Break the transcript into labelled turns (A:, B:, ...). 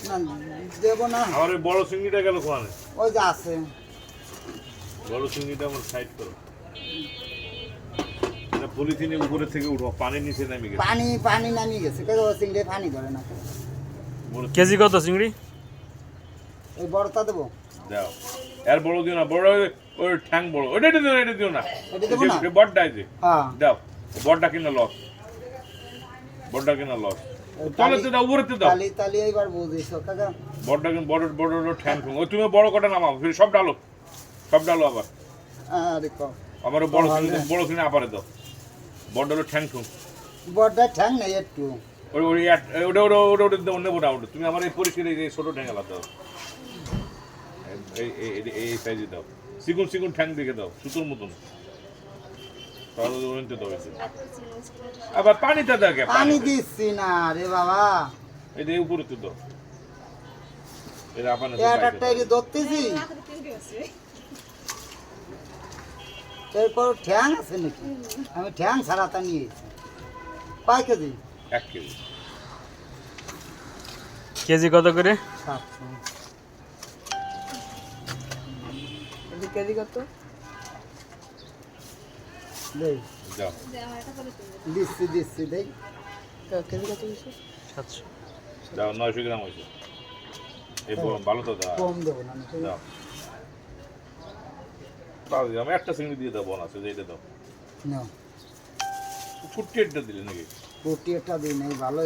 A: না দেবো না।
B: আমার ওই বড় চিংড়িটা গেল কোয়ানে?
A: ওই যে আছে।
B: বড় চিংড়িটা আমার সাইড করো। এটা পলিথিনের উপরে থেকে উঠো, পানির নিচে নেমে গেছে।
A: পানি নামিয়ে গেছে, কেউ চিংড়ি পানি ধরে না।
C: কেজি কত চিংড়ি?
A: ওই বড়টা দেবো।
B: দাও, এর বড় দিও না, বড় ওই ঠ্যাং বড়, ওইটা দিও না, এটা দিও না।
A: এটা দেবো না?
B: বড়টা আছে,
A: হ্যাঁ
B: দাও। বড়টা কিনা লস, বড়টা কিনা লস। তলেতে দাও, উপরেতে দাও।
A: তালি এইবার বুঝিস কাকা।
B: বড়টা কিন্তু বড় বড় ঠ্যাং ঠুং। ওই তুমি বড় কটা নামাও, ফির সব ডালো, সব ডালো আবার।
A: আরে কম
B: আমার বড় কিনে আপারে দাও। বড় ডালো ঠ্যাং ঠুং।
A: বড়টা ঠ্যাং নেই একটু।
B: ওটা নেবো না। তুমি আমার এই পরিষ্কার এই ছোট ঠ্যাং আলাদা দাও, এই সাইজে দাও। চিকুন ঠ্যাং দেখে দাও, সুতোর মতন। আবার পানিটা দেখে,
A: পানি দিচ্ছি না রে বাবা।
B: এটা উপরে তো দাও। এটা আপনার
A: একটা ধরতেছি। এরপর ঠ্যাং আছে নাকি? আমি ঠ্যাং ছাড়াতা নিয়েছি। কয় কেজি?
B: 1 কেজি।
C: কেজি কত করে?
A: 700।
D: কেজি কত?
A: দেই
B: দাও।
A: দিচ্ছি দেই।
D: কেজি কত দিছো?
C: 700।
B: দাও, 900 গ্রাম হয়েছে। এই ভালো তো দাও।
A: কম দেবো না।
B: দাও। দাও, আমি একটা চিংড়ি দিয়ে দাও, বোন আছে এইটা দাও।
A: না
B: ফুটটি একটা দিলে নাকি?
A: কোটি একটা দিই নাই ভালো।